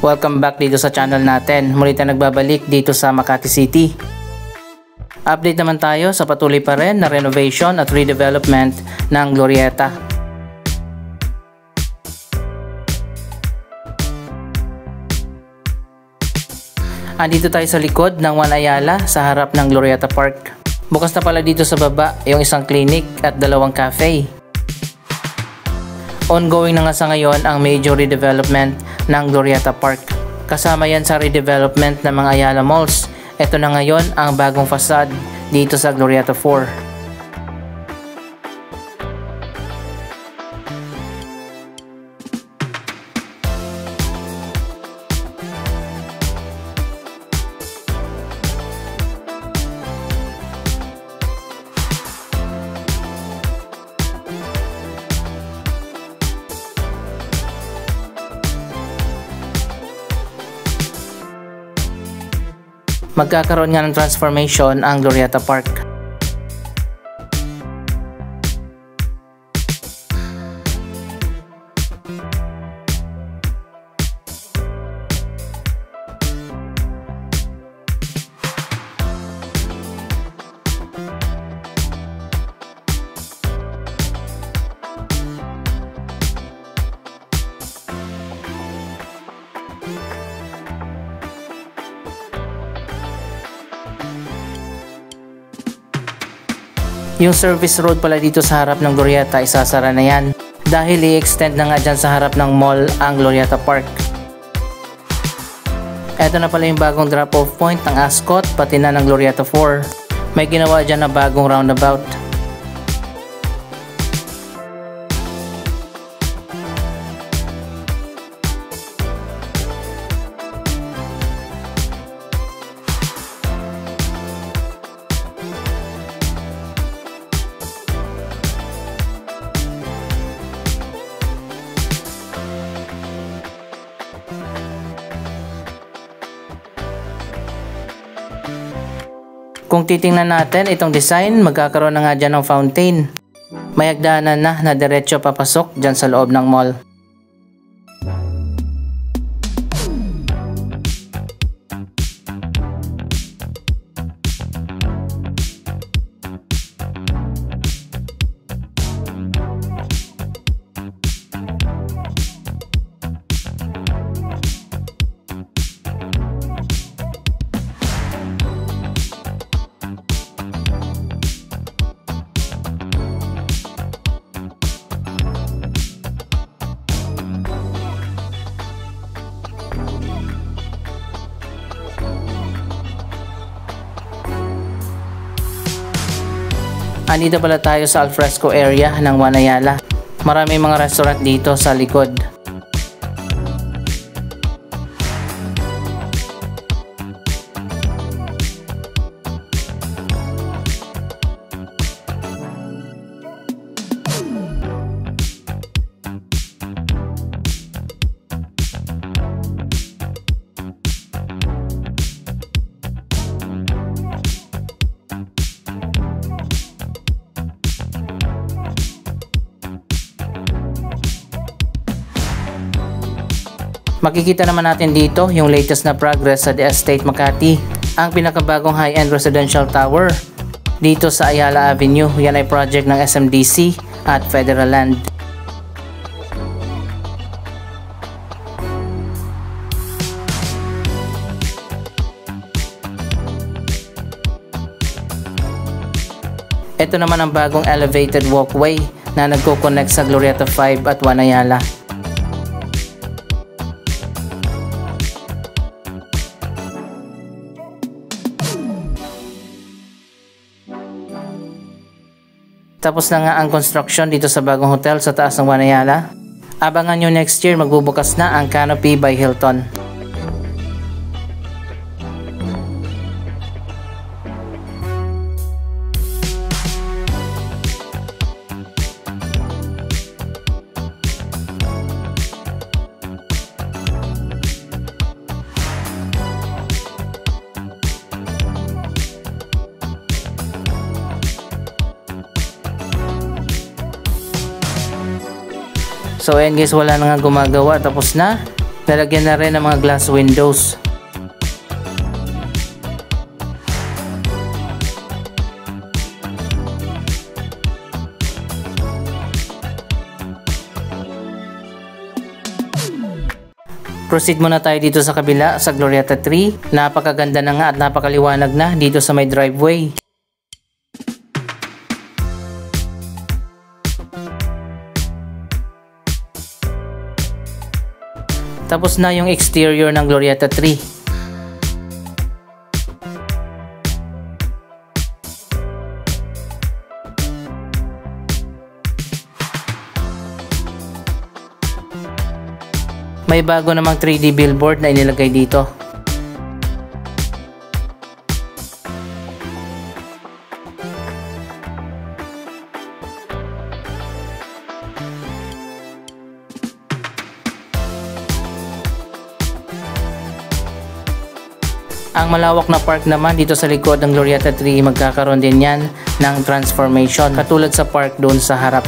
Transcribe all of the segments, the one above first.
Welcome back dito sa channel natin. Muli tayong nagbabalik dito sa Makati City. Update naman tayo sa patuloy pa rin na renovation at redevelopment ng Glorieta. Andito tayo sa likod ng One Ayala sa harap ng Glorieta Park. Bukas na pala dito sa baba yung isang clinic at dalawang cafe. Ongoing na nga sa ngayon ang major redevelopment ng Glorieta Park. Kasama yan sa redevelopment ng mga Ayala Malls. Ito na ngayon ang bagong facade dito sa Glorieta 4. Magkakaroon nga ng transformation ang Glorieta Park. Yung service road pala dito sa harap ng Glorieta, isasara na yan dahil i-extend na nga dyan sa harap ng mall ang Glorieta Park. Eto na pala yung bagong drop-off point ng Ascot pati na ng Glorieta 4. May ginawa dyan na bagong roundabout. Kung titingnan natin itong design, magkakaroon na nga dyan ng fountain. May hagdanan na diretso papasok dyan sa loob ng mall. Andito pala tayo sa alfresco area ng One Ayala. Maraming mga restaurant dito sa likod. Makikita naman natin dito yung latest na progress sa The Estate Makati, ang pinakabagong high-end residential tower dito sa Ayala Avenue. Yan ay project ng SMDC at Federal Land. Ito naman ang bagong elevated walkway na nagko-connect sa Glorieta 5 at One Ayala. Tapos na nga ang construction dito sa bagong hotel sa taas ng One Ayala. Abangan nyo next year, magbubukas na ang Canopy by Hilton. So ayan guys, wala na nga gumagawa, tapos na. Lalagyan na rin ng mga glass windows. Proceed muna tayo dito sa kabila sa Glorieta 3. Napakaganda na nga at napakaliwanag na dito sa may driveway. Tapos na yung exterior ng Glorieta 3. May bago namang 3D billboard na inilagay dito. Ang malawak na park naman dito sa likod ng Glorieta 3, magkakaroon din yan ng transformation katulad sa park doon sa harap.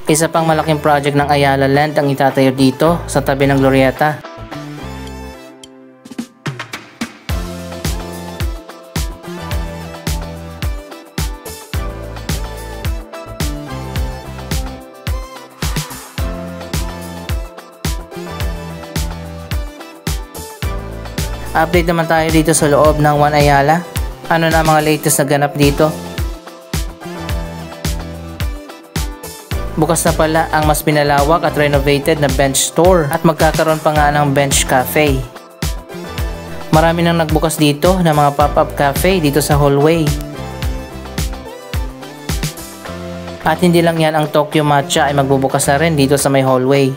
Isa pang malaking project ng Ayala Land ang itatayo dito sa tabi ng Glorieta. Update naman tayo dito sa loob ng One Ayala. Ano na mga latest na ganap dito? Bukas na pala ang mas pinalawak at renovated na bench store at magkakaroon pa nga ng bench cafe. Marami nang nagbukas dito ng mga pop-up cafe dito sa hallway. At hindi lang yan, ang Tokyo Matcha ay magbubukas na rin dito sa may hallway.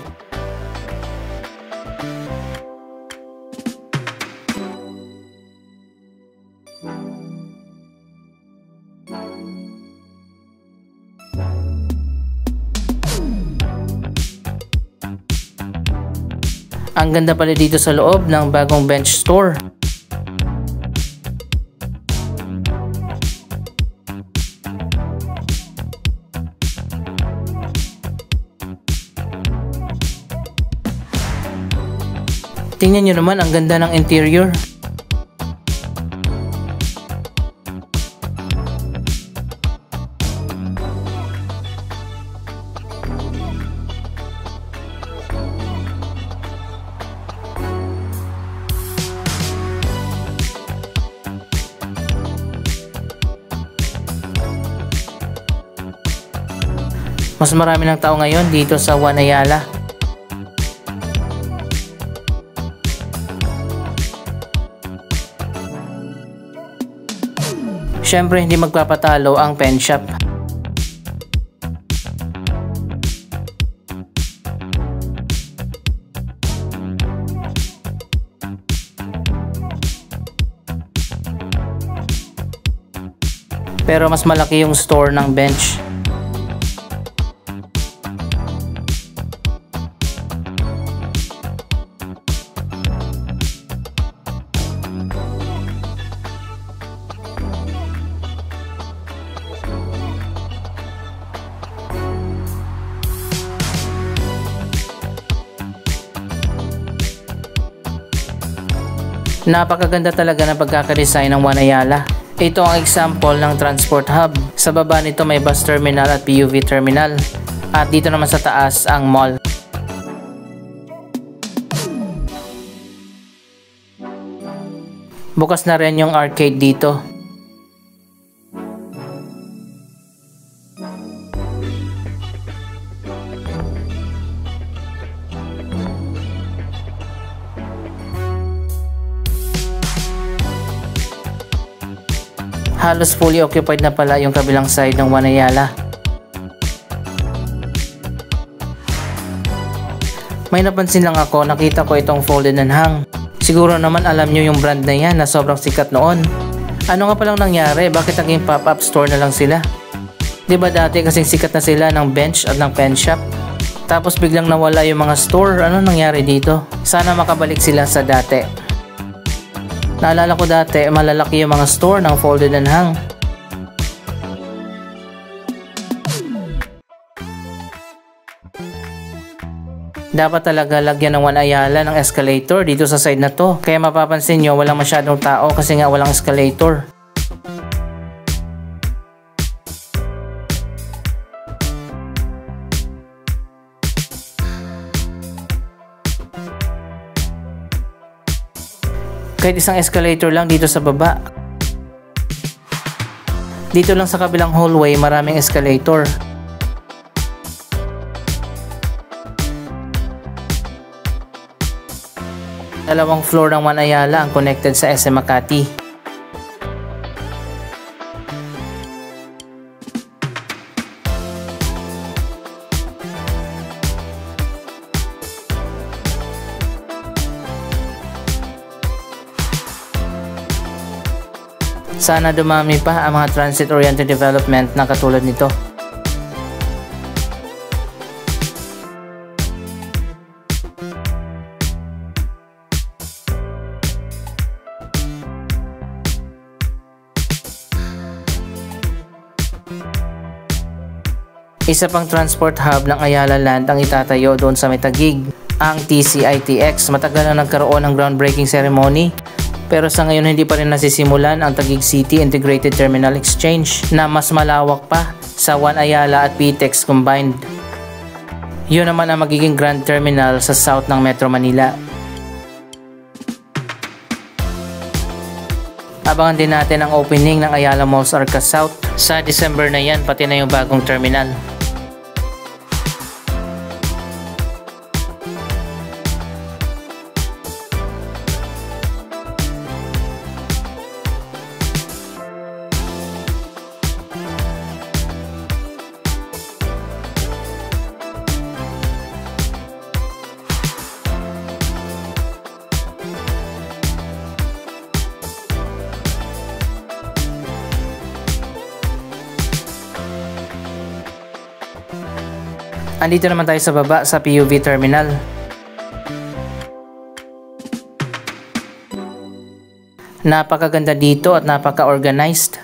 Ang ganda pala dito sa loob ng bagong bench store. Tingnan nyo naman, ang ganda ng interior. Mas marami ng tao ngayon dito sa One Ayala. Syempre hindi magpapatalo ang pen shop. Pero mas malaki yung store ng bench. Napakaganda talaga ng pagkakadesign ng One Ayala. Ito ang example ng transport hub. Sa baba nito may bus terminal at PUV terminal. At dito naman sa taas ang mall. Bukas na rin yung arcade dito. Halos fully occupied na pala yung kabilang side ng One Ayala. May napansin lang ako, nakita ko itong folded and hang. Siguro naman alam nyo yung brand na yan na sobrang sikat noon. Ano nga palang nangyari? Bakit naging pop-up store na lang sila? Diba dati kasing sikat na sila ng bench at ng pen shop? Tapos biglang nawala yung mga store. Ano nangyari dito? Sana makabalik sila sa dati. Naalala ko dati, malalaki yung mga store ng folded and hang. Dapat talaga lagyan ng One Ayala ng escalator dito sa side na to. Kaya mapapansin nyo walang masyadong tao kasi nga walang escalator. Kahit isang escalator lang dito sa baba. Dito lang sa kabilang hallway maraming escalator. Dalawang floor ng One Ayala ang connected sa SM Makati. Sana dumami pa ang mga transit-oriented development na katulad nito. Isa pang transport hub ng Ayala Land ang itatayo doon sa may Taguig, ang TCITX. Matagal na nagkaroon ng groundbreaking ceremony, pero sa ngayon hindi pa rin nasisimulan ang Taguig City Integrated Terminal Exchange na mas malawak pa sa One Ayala at PTEX combined. Yun naman ang magiging grand terminal sa south ng Metro Manila. Abangan din natin ang opening ng Ayala Malls Arca South sa December na yan, pati na yung bagong terminal. Andito naman tayo sa baba sa PUV Terminal. Napakaganda dito at napaka-organized.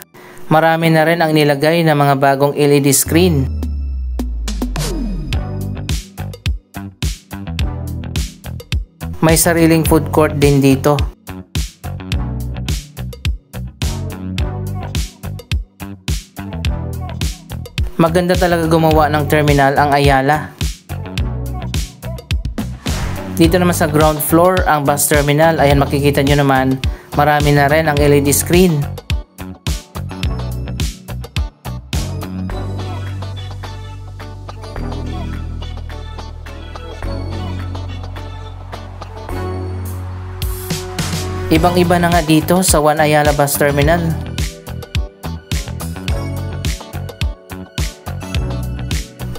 Marami na rin ang nilagay na mga bagong LED screen. May sariling food court din dito. Maganda talaga gumawa ng terminal ang Ayala. Dito naman sa ground floor ang bus terminal. Ayan, makikita nyo naman marami na rin ang LED screen. Ibang-iba na nga dito sa One Ayala Bus Terminal.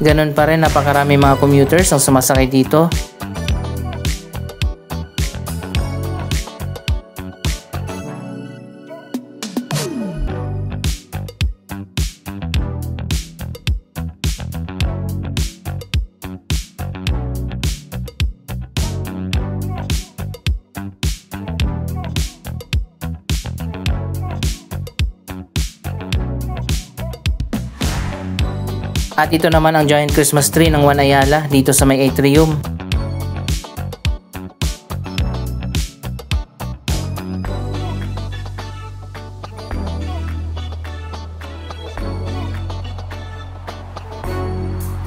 Ganun pa rin, napakarami mga commuters ang sumasakay dito. At ito naman ang giant Christmas tree ng One Ayala dito sa may atrium.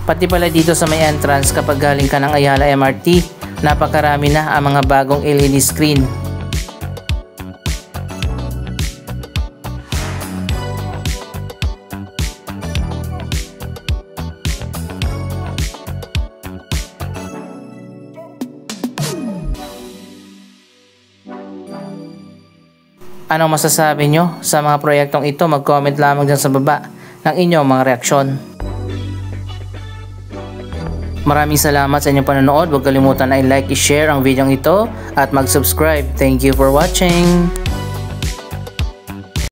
Pati pala dito sa may entrance kapag galing ka ng Ayala MRT, napakarami na ang mga bagong LED screen. Anong masasabi nyo sa mga proyektong ito? Mag-comment lamang dyan sa baba ng inyong mga reaksyon. Maraming salamat sa inyong panonood. Huwag kalimutan na i-like, i-share ang video ito at mag-subscribe. Thank you for watching.